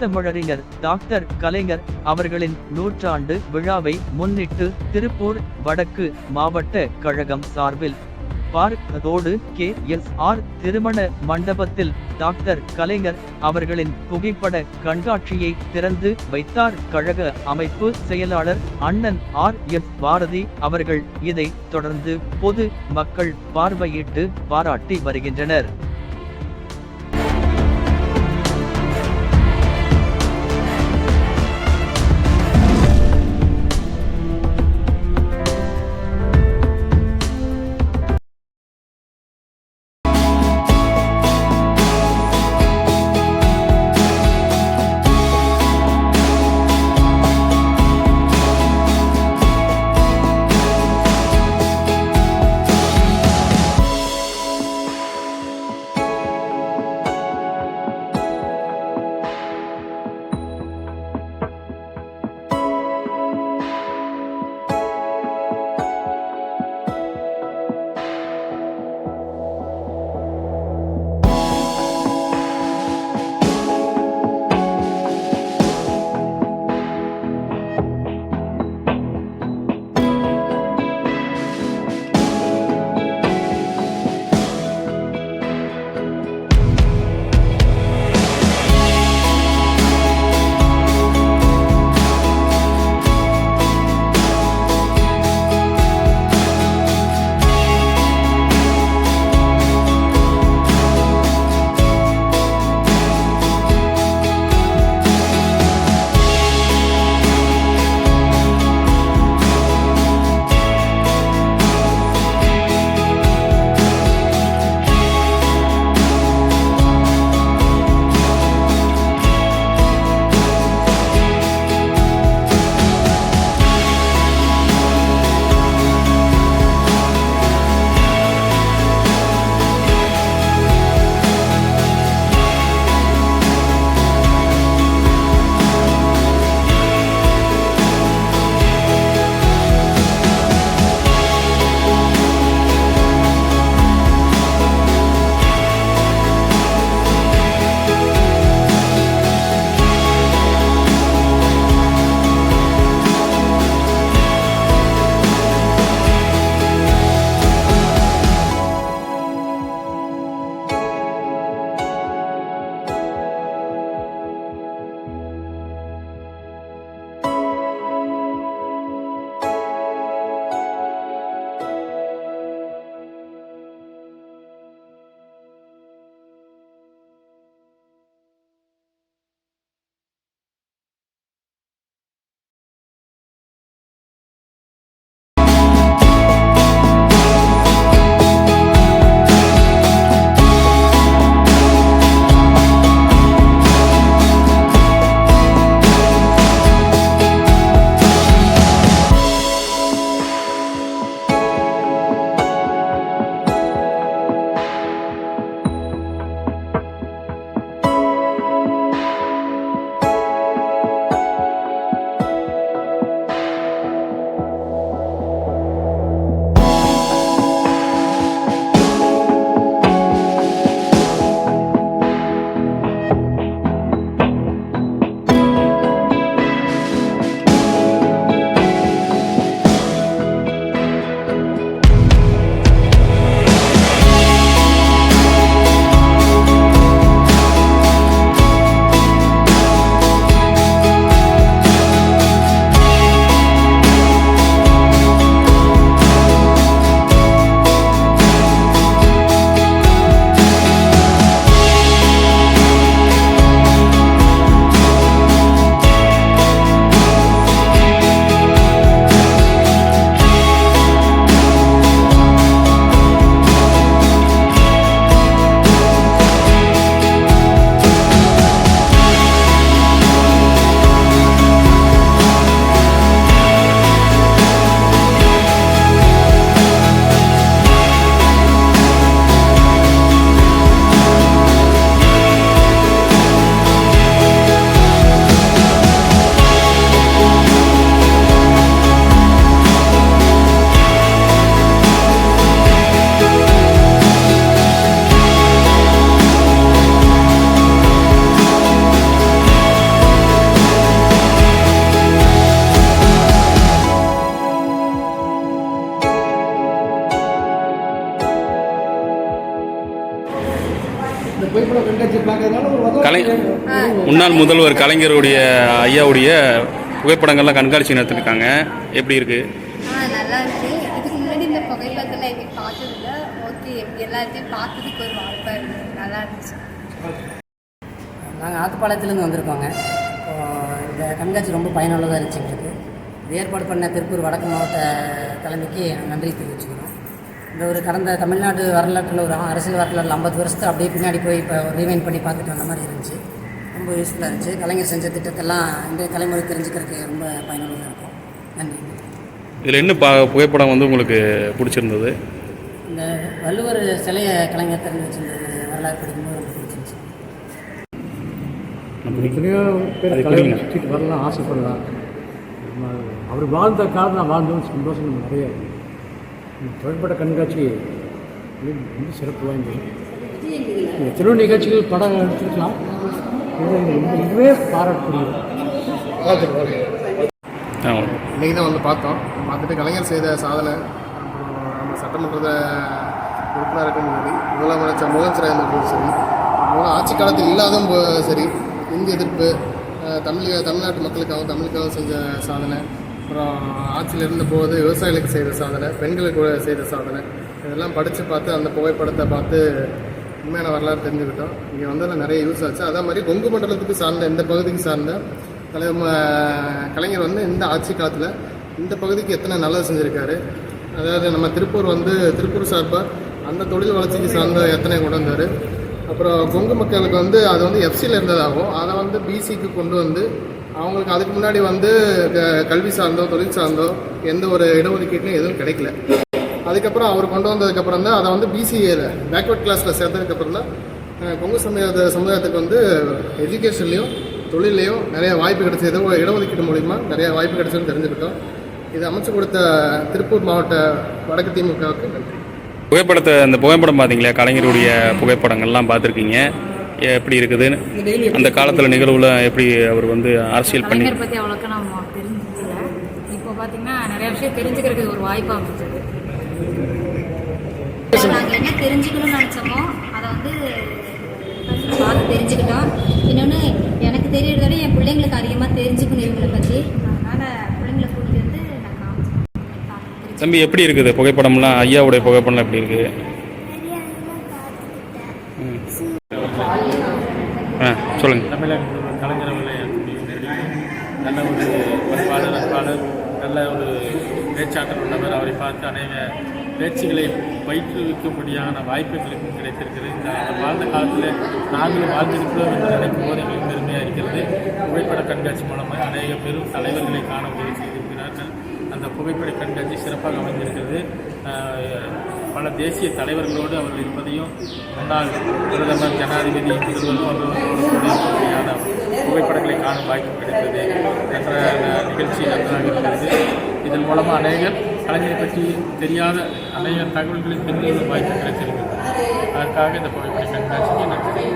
முத்தமிழறிஞர் டாக்டர் கலைஞர் அவர்களின் 100ஆண்டு விழாவை முன்னிட்டு திருப்பூர் வடக்கு மாவட்ட கழகம் சார்பில் பார்க் KSR திருமண மண்டபத்தில் டாக்டர் கலைஞர் அவர்களின் புகைப்பட கண்காட்சியை திறந்து வைத்தார். கழக அமைப்பு செயலாளர் அண்ணன் RS பாரதி அவர்கள். இதை தொடர்ந்து பொது மக்கள் பார்வையிட்டு பாராட்டி வருகின்றனர். புகைப்பட கண்காட்சி பார்க்கறதுனால ஒரு முன்னாள் முதல்வர் கலைஞருடைய ஐயாவுடைய புகைப்படங்கள்லாம் கண்காட்சி நடத்திருக்காங்க. எப்படி இருக்கு? நல்லா இருக்கு. இதுக்கு முன்னாடி இந்த புகைப்படத்தில் எங்கேயும் பார்த்ததில்ல. ஓகே, எல்லாத்தையும் பார்த்ததுக்கு ஒரு வாய்ப்பாக இருக்குது. நல்லா இருந்துச்சு. நாங்கள் ஆத்துப்பாளையத்துலேருந்து வந்திருக்கோங்க. இந்த கண்காட்சி ரொம்ப பயனுள்ளதாக இருந்துச்சு எங்களுக்கு. இது ஏற்பாடு பண்ண திருப்பூர் வடக்கு மாவட்ட தலைமைக்கு நன்றி தெரிவிச்சுக்கிறோம். இந்த ஒரு கடந்த தமிழ்நாடு வரலாற்றில் ஒரு அரசியல் வரலாற்றில் 50 வருஷத்தை அப்படியே பின்னாடி போய் இப்போ ரீவைண்ட் பண்ணி பார்த்துட்டு வந்த மாதிரி இருந்துச்சு. ரொம்ப யூஸ்ஃபுல்லாக இருந்துச்சு. கலைஞர் செஞ்ச திட்டத்தெல்லாம் இந்த தலைமுறை தெரிஞ்சுக்கிறதுக்கு ரொம்ப பயனுள்ளதாக இருக்கும். நன்றி. இதில் என்ன புகைப்படம் வந்து உங்களுக்கு பிடிச்சிருந்தது? இந்த வள்ளுவர் சிலையை கலைஞர் தெரிஞ்சு வச்சிருந்தது வரலாறு படிக்கும்போது ரொம்ப பிடிச்சிருந்துச்சு. நம்ம எத்தனையோ பேர் கலைஞர் சுற்றிட்டு வரலாம், ஆசைப்படலாம். அவர் வாழ்ந்த காலம் நான் வாழ்ந்தோம், சந்தோஷம் நம்ம நிறைய இருக்குது. புகைப்பட கண்காட்சி ரொம்ப சிறப்பு வாய்ந்தது. எத்தனையோ நிகழ்ச்சிகள் படம் எடுத்துருக்கலாம். இதுவே பாராட்டக்கூடியது. இன்றைக்கி தான் வந்து பார்த்துட்டு கலைஞர் செய்த சாதனை, நம்ம சட்டமன்றத்தை உறுப்பினருக்கு முன்னாடி முதலமைச்சர் முதலமைச்சராக சரி, ஆட்சி காலத்தில் இல்லாதும் சரி, இந்திய எதிர்ப்பு, தமிழ்நாட்டு மக்களுக்காகவும் தமிழுக்காகவும் செஞ்ச சாதனை, அப்புறம் ஆட்சியில் இருந்தபோது விவசாயிகளுக்கு செய்த சாதனை, பெண்களுக்கு செய்த சாதனை, இதெல்லாம் படித்து பார்த்து அந்த புகைப்படத்தை பார்த்து உண்மையான வரலாறு தெரிஞ்சுக்கிட்டோம். இங்கே வந்ததில் நிறைய யூஸ் ஆச்சு. அதே மாதிரி கொங்கு மண்டலத்துக்கு சார்ந்த இந்த பகுதிக்கு சார்ந்த கலைஞர் வந்து இந்த ஆட்சி காலத்தில் இந்த பகுதிக்கு எத்தனை நல்லது செஞ்சுருக்காரு. அதாவது நம்ம திருப்பூர் சார்பாக அந்த தொழில் வளர்ச்சிக்கு சார்ந்த எத்தனை கொண்டு வந்தார். அப்புறம் கொங்கு மக்களுக்கு வந்து அது வந்து எஃப்சியில் இருந்ததாகவும் அதை வந்து பிசிக்கு கொண்டு வந்து அவங்களுக்கு அதுக்கு முன்னாடி வந்து கல்வி சார்ந்தோ தொழில் சார்ந்தோ எந்த ஒரு இடஒதுக்கீட்லையும் எதுவும் கிடைக்கல. அதுக்கப்புறம் அவர் கொண்டு வந்ததுக்கப்புறம் தான் அதை வந்து பிசிஏல பேக்வர்ட் கிளாஸில் சேர்த்ததுக்கப்புறம் தான் கொங்கு சமுதாயத்துக்கு வந்து எஜுகேஷன்லேயும் தொழிலையும் நிறைய வாய்ப்பு கிடைச்சது. இடஒதுக்கீடு மூலிமா நிறைய வாய்ப்பு கிடைச்சதுன்னு தெரிஞ்சுக்கிட்டோம். இதை அமைச்சு கொடுத்த திருப்பூர் மாவட்ட வடக்கு திமுகவுக்கு நன்றி. இந்த புகைப்படம் பார்த்தீங்களா, கலைஞருடைய புகைப்படங்கள்லாம் பார்த்துருக்கீங்க. எப்படி இருக்குது அந்த காலத்தில் நிகழ்வுல எப்படி அவர் வந்து அரசியல் பண்ணி பற்றி அவ்வளோக்கா நம்ம தெரிஞ்சுக்கல. இப்போ பார்த்தீங்கன்னா நிறைய விஷயம் தெரிஞ்சுக்கிறதுக்கு ஒரு வாய்ப்பாக அமைச்சது. நாங்கள் என்ன தெரிஞ்சுக்கணும்னு நினச்சோமோ அதை வந்து பார்த்து தெரிஞ்சுக்கிட்டோம். இன்னொன்று எனக்கு தெரியறதோட என் பிள்ளைங்களுக்கு அதிகமாக தெரிஞ்சுக்கணும் இவங்களை பற்றி. அதனால் பிள்ளைங்களை கூட்டிகிட்டு வந்து நான் காமிச்சேன். தம்பி, எப்படி இருக்குது புகைப்படம்லாம்? ஐயாவுடைய புகைப்படம்லாம் எப்படி இருக்குது? சொல்லுங்கள். தமிழக கலைஞர் அவர்களை நல்ல ஒரு பண்பாளர், நல்ல ஒரு பேச்சாற்றல் உள்ளவர். அவரை பார்த்து அநேக பேச்சுகளை பயிற்றுவிக்கும்படியான வாய்ப்புகளுக்கும் கிடைத்திருக்கிறது. இந்த வாழ்ந்த காலத்தில் நாங்களும் வாழ்ந்திருக்கிறோம் என்று நினைக்கும் போது எங்களுக்கு பெருமையாக இருக்கிறது. புகைப்பட கண்காட்சி மூலமாக அநேக பெரும் தலைவர்களை காண உதவி செய்திருக்கிறார்கள். அந்த புகைப்பட கண்காட்சி சிறப்பாக அமைந்திருக்கிறது. பல தேசிய தலைவர்களோடு அவர்கள் இருப்பதையும், முன்னாள் பிரதமர், ஜனாதிபதி, முதல்வர் போன்றவர்களோடு புகைப்படங்களை காணும் வாய்ப்பு கிடைத்தது என்ற நிகழ்ச்சி நன்றாக இருக்கிறது. இதன் மூலமாக அநேகர் கலைஞரை பற்றி தெரியாத அநேக தகவல்களை தெரிந்து வாய்ப்பு கிடைத்திருக்கிறது. அதற்காக இந்த புகைப்பட கண்காட்சிக்கு நன்றி.